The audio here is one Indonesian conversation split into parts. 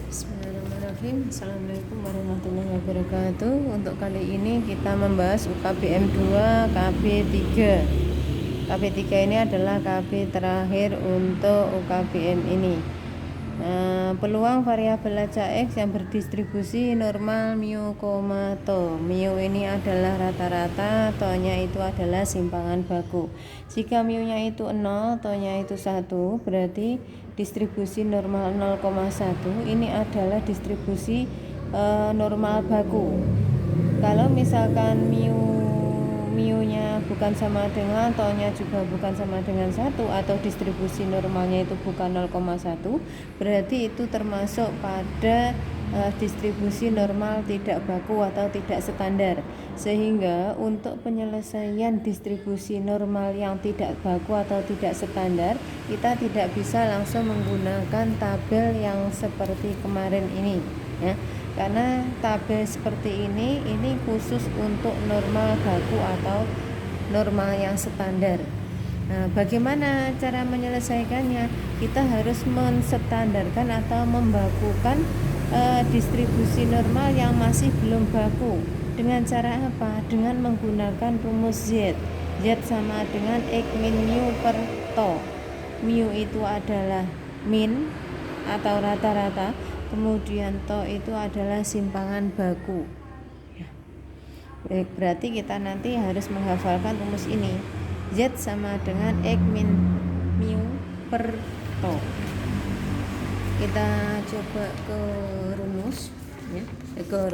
Bismillahirrahmanirrahim. Assalamualaikum warahmatullahi wabarakatuh. Untuk kali ini kita membahas UKBM 2 KB 3. KB 3 ini adalah KB terakhir untuk UKBM ini. Peluang variabel lacak X yang berdistribusi normal mu, to. Mu ini adalah rata-rata, to-nya itu adalah simpangan baku. Jika mu-nya itu 0, to-nya itu 1, berarti distribusi normal 0,1 ini adalah distribusi normal baku. Kalau misalkan mu-nya bukan sama dengan, to-nya juga bukan sama dengan 1, atau distribusi normalnya itu bukan 0,1, berarti itu termasuk pada distribusi normal tidak baku atau tidak standar. Sehingga untuk penyelesaian distribusi normal yang tidak baku atau tidak standar, kita tidak bisa langsung menggunakan tabel yang seperti kemarin ini, ya. Karena tabel seperti ini khusus untuk normal baku atau normal yang standar. Nah, bagaimana cara menyelesaikannya? Kita harus menstandarkan atau membakukan distribusi normal yang masih belum baku. Dengan cara apa? Dengan menggunakan rumus Z. Z sama dengan X min mu per to. Mu itu adalah min atau rata-rata, kemudian to itu adalah simpangan baku. Berarti kita nanti harus menghafalkan rumus ini. Z sama dengan X min mu per to. Kita coba ke rumus, ya. Ke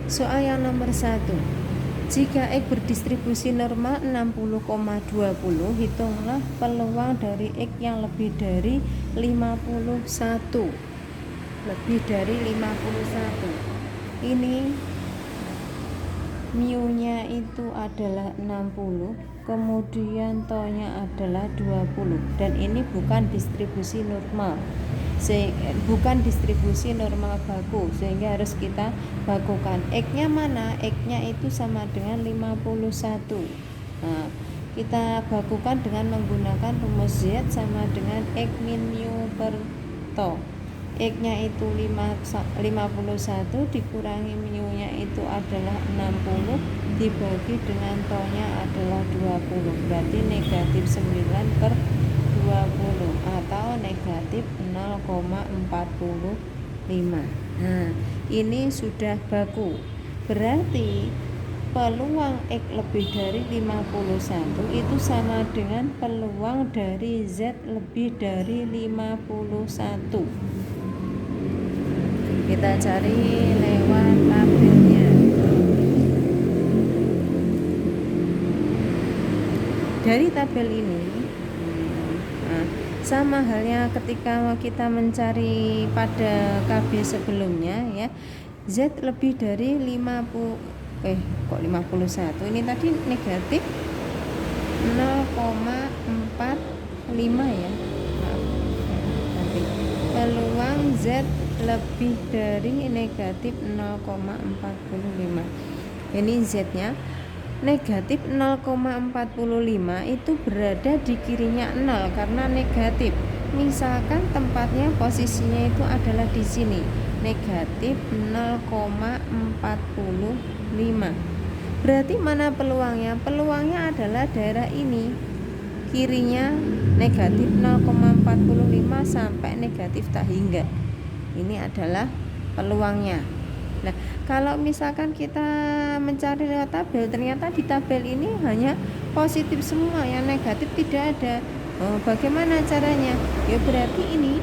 soal yang nomor 1. Jika X berdistribusi normal 60,20, hitunglah peluang dari X yang lebih dari 51. Lebih dari 51. Ini mu-nya itu adalah 60, kemudian to-nya adalah 20, dan ini bukan distribusi normal. Bukan distribusi normal baku, sehingga harus kita bakukan. X-nya mana? X-nya itu sama dengan 51. Nah, kita bakukan dengan menggunakan rumus Z sama dengan X min mu per to. X-nya itu 51 dikurangi mu-nya itu adalah 60 dibagi dengan to-nya adalah 20, berarti negatif 9 per 20 atau negatif 0,45. Nah, ini sudah baku. Berarti peluang X lebih dari 51 itu sama dengan peluang dari Z lebih dari 51. Kita cari lewat tabelnya. Dari tabel ini, sama halnya ketika kita mencari pada KB sebelumnya, ya. Z lebih dari 51. Ini tadi negatif 0,45, ya. Peluang Z lebih dari negatif 0,45. Ini Z-nya negatif 0,45 itu berada di kirinya 0 karena negatif. Misalkan tempatnya posisinya itu adalah di sini, negatif 0,45. Berarti mana peluangnya? Peluangnya adalah daerah ini, kirinya negatif 0,45 sampai negatif tak hingga. Ini adalah peluangnya. Nah, kalau misalkan kita mencari lewat tabel, ternyata di tabel ini hanya positif semua, yang negatif tidak ada. Bagaimana caranya? Ya berarti ini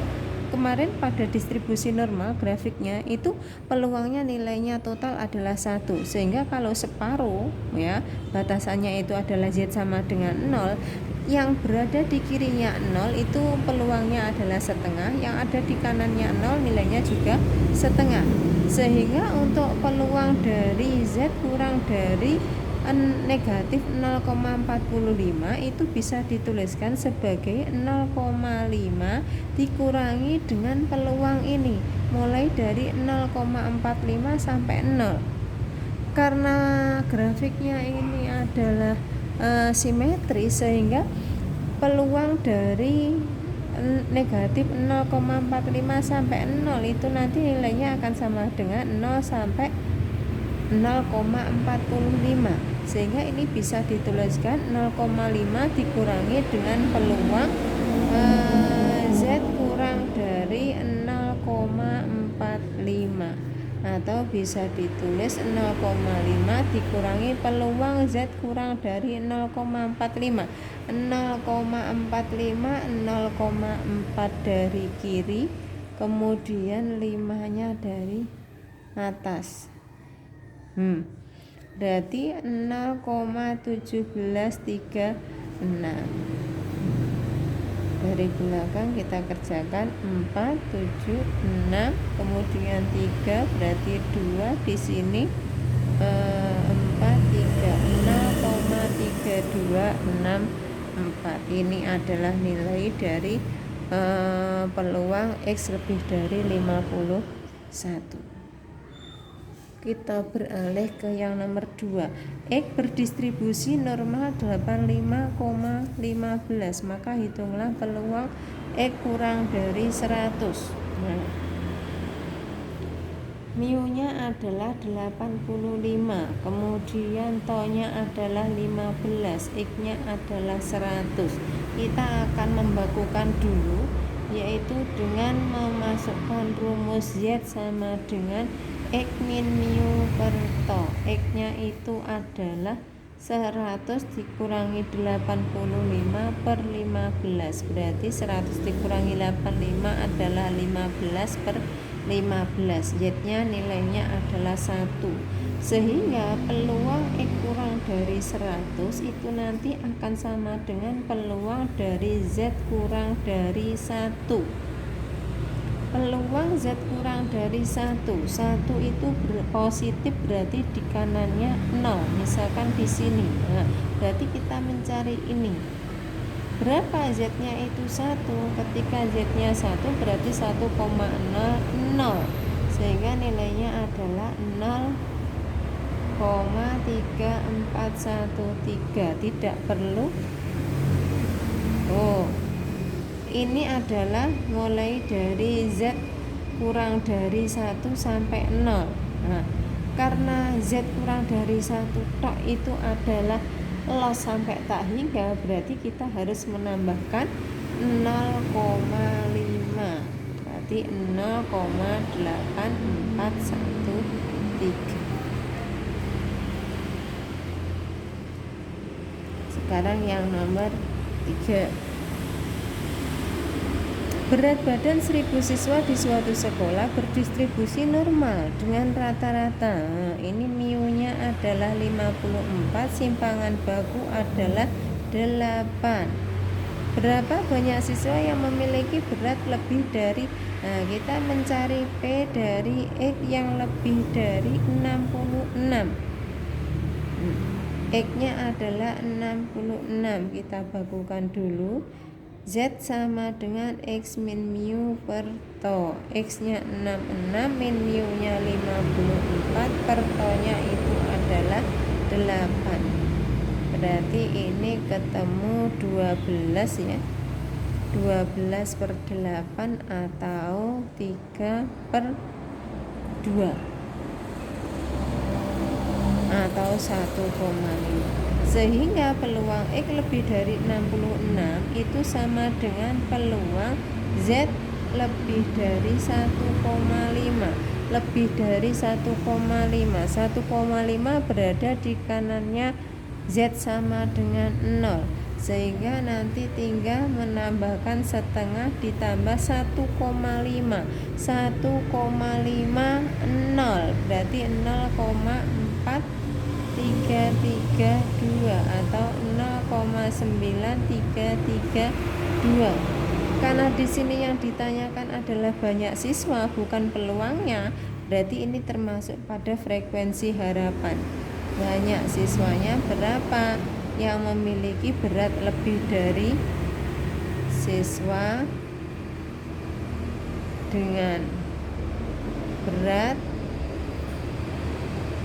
kemarin pada distribusi normal grafiknya itu peluangnya nilainya total adalah 1, sehingga kalau separuh, ya, batasannya itu adalah Z sama dengan 0, yang berada di kirinya 0 itu peluangnya adalah setengah, yang ada di kanannya 0 nilainya juga setengah. Sehingga untuk peluang dari Z kurang dari negatif 0,45 itu bisa dituliskan sebagai 0,5 dikurangi dengan peluang ini, mulai dari 0,45 sampai 0. Karena grafiknya ini adalah simetris, sehingga peluang dari negatif 0,45 sampai 0 itu nanti nilainya akan sama dengan 0 sampai 0,45, sehingga ini bisa dituliskan 0,5 dikurangi dengan peluang Z kurang dari 0,45, atau bisa ditulis 0,5 dikurangi peluang Z kurang dari 0,45. 0,45 0,4 dari kiri, kemudian 5-nya dari atas. Berarti 0,1736. Dari belakang kita kerjakan 4, 7, 6, kemudian 3, berarti 2 di sini, 4, 3, 0,3264. Ini adalah nilai dari peluang X lebih dari 51. Kita beralih ke yang nomor 2. X berdistribusi normal 85,15, maka hitunglah peluang X kurang dari 100. Mu-nya adalah 85, kemudian to-nya adalah 15, X-nya adalah 100. Kita akan membakukan dulu, yaitu dengan memasukkan rumus Z sama dengan X min mu per to. X-nya itu adalah 100 dikurangi 85 per 15, berarti 100 dikurangi 85 adalah 15 per 15. Z-nya nilainya adalah 1, sehingga peluang X kurang dari 100 itu nanti akan sama dengan peluang dari Z kurang dari 1. Peluang Z kurang dari 1 itu positif, berarti di kanannya 0, misalkan di sini. Nah, berarti kita mencari ini. Berapa Z-nya itu 1? Ketika Z-nya 1 berarti 1,00, sehingga nilainya adalah 0,3413. Tidak perlu. Ini adalah mulai dari Z kurang dari 1 sampai 0. Nah, karena Z kurang dari 1 tok itu adalah los sampai tak hingga, berarti kita harus menambahkan 0,5. Berarti 0,8413. Sekarang yang nomor 3. Berat badan 1000 siswa di suatu sekolah berdistribusi normal dengan rata-rata. Ini mu-nya adalah 54, simpangan baku adalah 8. Berapa banyak siswa yang memiliki berat lebih dari, kita mencari P dari X yang lebih dari 66. X-nya adalah 66, kita bakukan dulu. Z sama dengan X min mu per to. X-nya 66, min mu-nya 54, per to-nya itu adalah 8. Berarti ini ketemu 12 ya. 12 per 8 atau 3 per 2 atau 1,5. Sehingga peluang X lebih dari 66 itu sama dengan peluang Z lebih dari 1,5. Lebih dari 1,5. 1,5 berada di kanannya Z sama dengan 0. Sehingga nanti tinggal menambahkan setengah ditambah 1,5. 1,5 0, berarti 0,4332 atau 0,9332. Karena di sini yang ditanyakan adalah banyak siswa, bukan peluangnya, berarti ini termasuk pada frekuensi harapan. Banyak siswanya berapa yang memiliki berat lebih dari siswa dengan berat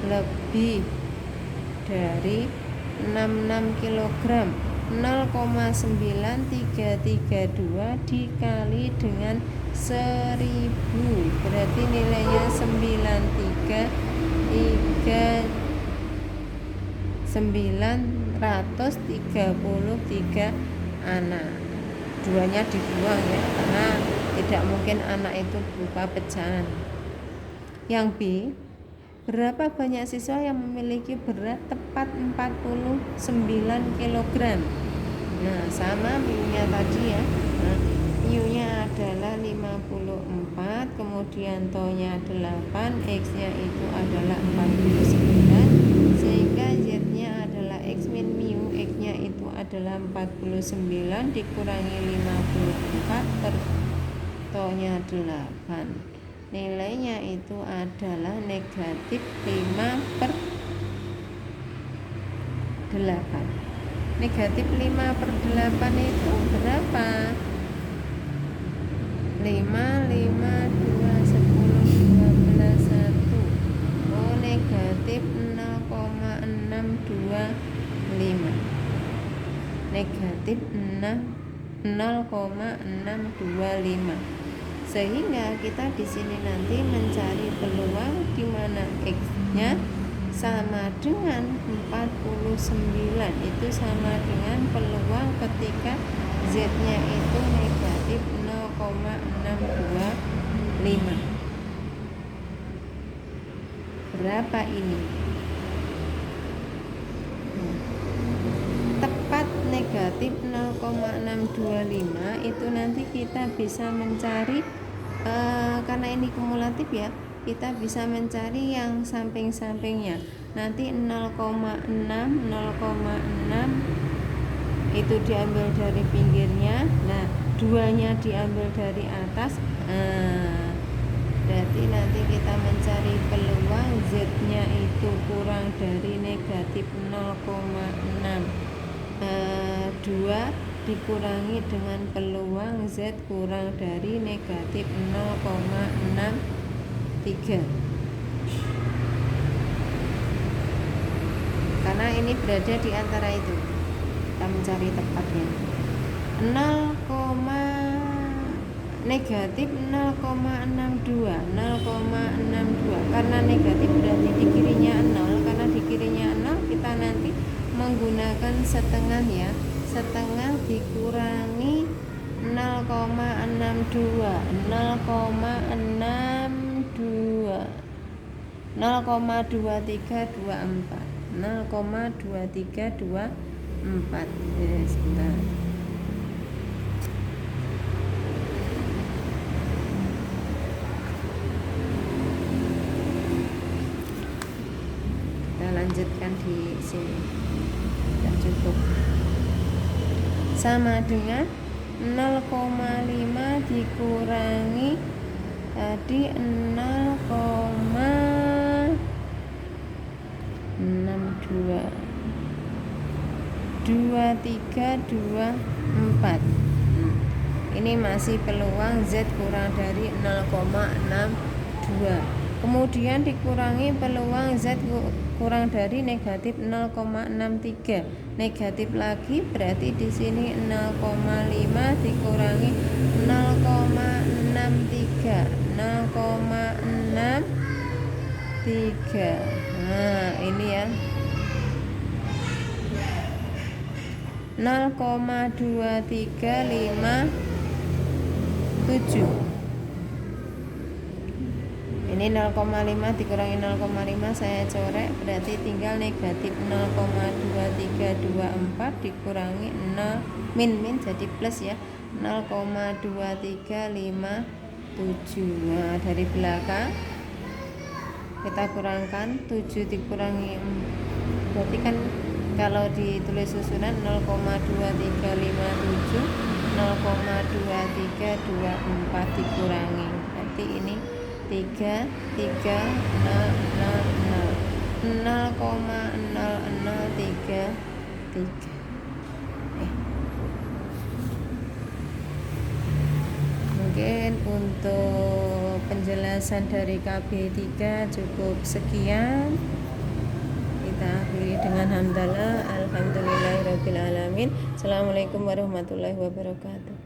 lebih dari 66 kg. 0,9332 dikali dengan 1000 berarti nilainya 933 anak. Duanya dibuang ya, karena tidak mungkin anak itu berupa pecahan. Yang B, berapa banyak siswa yang memiliki berat tepat 49 kg? Nah, sama mu-nya tadi ya. Nah, mu-nya adalah 54, kemudian to-nya 8, x-nya itu adalah 49, sehingga z-nya adalah x min mu, x-nya itu adalah 49 dikurangi 54 per to-nya 8. Nilainya itu adalah negatif 5/8. Negatif 5/8 itu berapa? 5, 5, 2, 10, 12, 1. Oh, negatif 0,625. Negatif 0,625. Sehingga kita di sini nanti mencari peluang di mana x-nya sama dengan 49, itu sama dengan peluang ketika z-nya itu negatif 0,625. Berapa ini? Tepat negatif 0,625 itu nanti kita bisa mencari karena ini kumulatif ya, kita bisa mencari yang samping-sampingnya. Nanti 0,6 itu diambil dari pinggirnya. Nah, 2-nya diambil dari atas. Berarti nanti kita mencari peluang z-nya itu kurang dari negatif 0,6. 2 dikurangi dengan peluang z kurang dari negatif 0,63, karena ini berada di antara itu. Kita mencari tepatnya. Negatif 0,62 karena negatif berarti di kirinya 0. Karena di kirinya 0 kita nanti menggunakan setengah ya. Setengah dikurangi 0,62 0,2324. Sebentar. Kita lanjutkan di sini. Tidak cukup. Sama dengan 0,5 dikurangi tadi 0,622324. Ini masih peluang z kurang dari 0,62. Kemudian dikurangi peluang z kurang dari negatif 0,63. Negatif lagi berarti di sini 0,5 dikurangi 0,63. 0,63. Nah, ini ya. 0,2357. Ini 0,5 dikurangi 0,5 saya coret, berarti tinggal negatif 0,2324 dikurangi 0 min jadi plus ya, 0,2357. Nah, dari belakang kita kurangkan 7 dikurangi 4, berarti kan kalau ditulis susunan 0,2357 0,2324 dikurangi, berarti ini 0,0033. Mungkin untuk penjelasan dari KB3 cukup sekian. kita akhiri dengan hamdalah. Alhamdulillahirabbil alamin. Assalamualaikum warahmatullahi wabarakatuh.